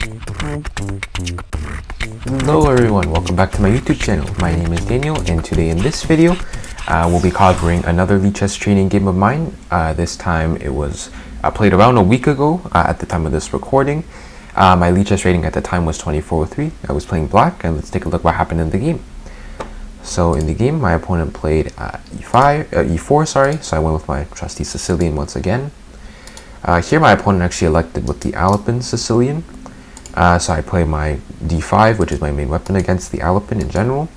Hello everyone, welcome back to my YouTube channel. My name is Daniel, and today in this video we'll be covering another Lichess training game of mine. This time it was played around a week ago at the time of this recording. My Lichess rating at the time was 2403. I was playing black, and let's take a look what happened in the game. So in the game, my opponent played e4, so I went with my trusty Sicilian once again. Here my opponent actually elected with the Alpine Sicilian. So I play my d5, which is my main weapon against the Alpine in general.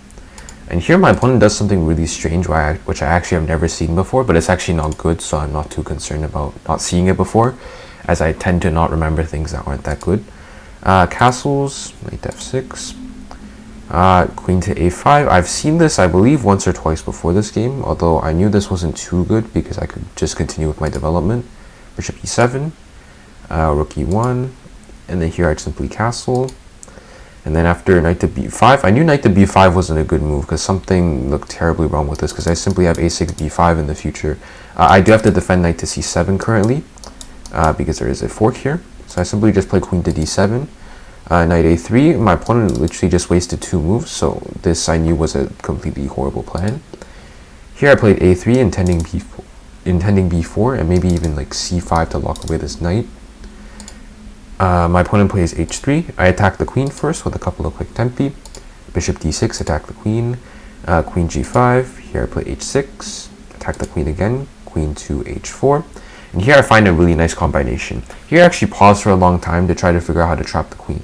And here my opponent does something really strange, which I actually have never seen before, but it's actually not good, so I'm not too concerned about not seeing it before, as I tend to not remember things that aren't that good. Castles, knight f6, queen to a5. I've seen this, I believe, once or twice before this game, although I knew this wasn't too good because I could just continue with my development. Bishop e7, rook e1, and then here I'd simply castle. And then after knight to b5, I knew knight to b5 wasn't a good move because something looked terribly wrong with this, because I simply have a6, b5 in the future. I do have to defend knight to c7 currently because there is a fork here. So I simply just play queen to d7, knight a3. My opponent literally just wasted 2 moves, so this I knew was a completely horrible plan. Here I played a3, intending b4, and maybe even like c5 to lock away this knight. My opponent plays h3. I attack the queen first with a couple of quick tempi. Bishop d6, attack the queen. Queen g5. Here I play h6. Attack the queen again. Queen to h4. And here I find a really nice combination. Here I actually pause for a long time to try to figure out how to trap the queen.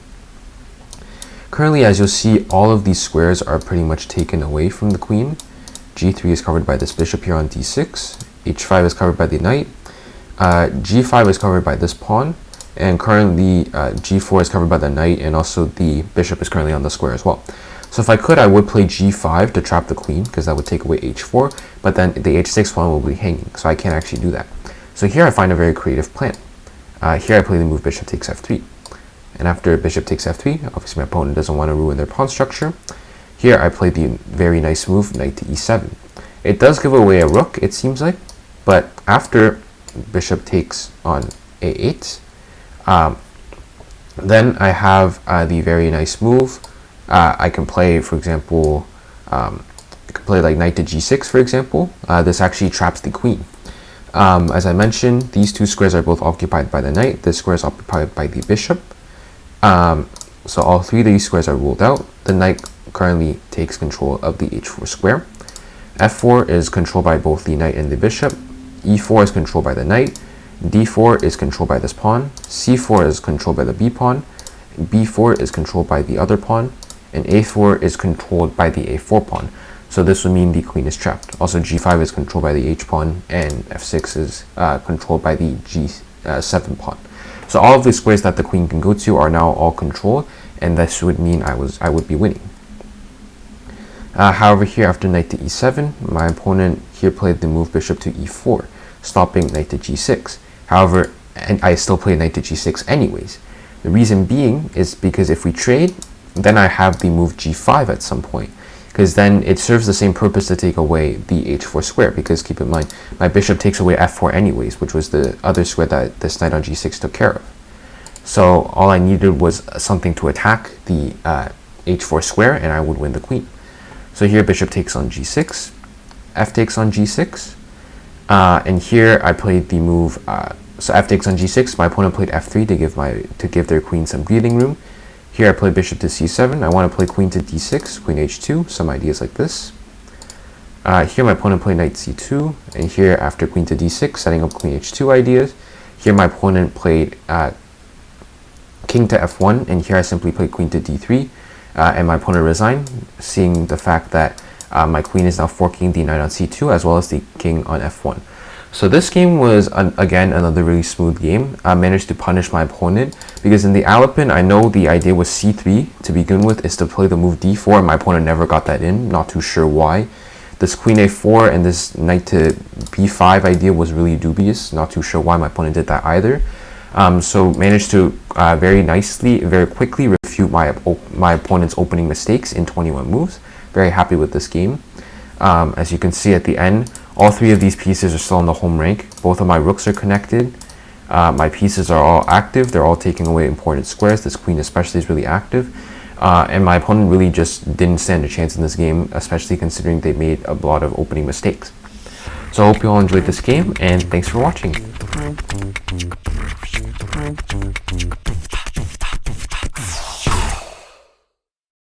Currently, as you'll see, all of these squares are pretty much taken away from the queen. g3 is covered by this bishop here on d6. h5 is covered by the knight. g5 is covered by this pawn. And currently g4 is covered by the knight, and also the bishop is currently on the square as well. So if I could, I would play g5 to trap the queen, because that would take away h4, but then the h6 pawn will be hanging, so I can't actually do that. So here I find a very creative plan. Here I play the move bishop takes f3. And after bishop takes f3, obviously my opponent doesn't want to ruin their pawn structure. Here I play the very nice move knight to e7. It does give away a rook, it seems like, but after bishop takes on a8, then I have the very nice move. I can play, for example, I can play like knight to g6, for example. This actually traps the queen. As I mentioned, these two squares are both occupied by the knight. This square is occupied by the bishop. So all 3 of these squares are ruled out. The knight currently takes control of the h4 square. f4 is controlled by both the knight and the bishop. e4 is controlled by the knight. d4 is controlled by this pawn, c4 is controlled by the b pawn, b4 is controlled by the other pawn, and a4 is controlled by the a4 pawn. So this would mean the queen is trapped. Also g5 is controlled by the h pawn, and f6 is controlled by the g7 pawn. So all of the squares that the queen can go to are now all controlled, and this would mean I would be winning. However, here after knight to e7, my opponent here played the move bishop to e4, stopping knight to g6. However, and I still play knight to g6 anyways. The reason being is because if we trade, then I have the move g5 at some point, because then it serves the same purpose to take away the h4 square, because keep in mind, my bishop takes away f4 anyways, which was the other square that this knight on g6 took care of. So all I needed was something to attack the h4 square, and I would win the queen. So here bishop takes on g6, f takes on g6, and here I played the move, so f takes on g6. My opponent played f3 to give their queen some breathing room. Here I played bishop to c7. I want to play queen to d6, queen h2, some ideas like this. Here my opponent played knight c2, and here after queen to d6, setting up queen h2 ideas. Here my opponent played king to f1, and here I simply played queen to d3, and my opponent resigned, seeing the fact that my queen is now forking the knight on c2 as well as the king on f1. So this game was, again, another really smooth game. I managed to punish my opponent because in the Alpine, I know the idea was c3 to begin with, is to play the move d4, and my opponent never got that in. Not too sure why. This queen a4 and this knight to b5 idea was really dubious. Not too sure why my opponent did that either. So managed to very nicely, very quickly refute my opponent's opening mistakes in 21 moves. Very happy with this game. As you can see at the end, all 3 of these pieces are still on the home rank. Both of my rooks are connected. My pieces are all active. They're all taking away important squares. This queen especially is really active. And my opponent really just didn't stand a chance in this game, especially considering they made a lot of opening mistakes. So I hope you all enjoyed this game, and thanks for watching.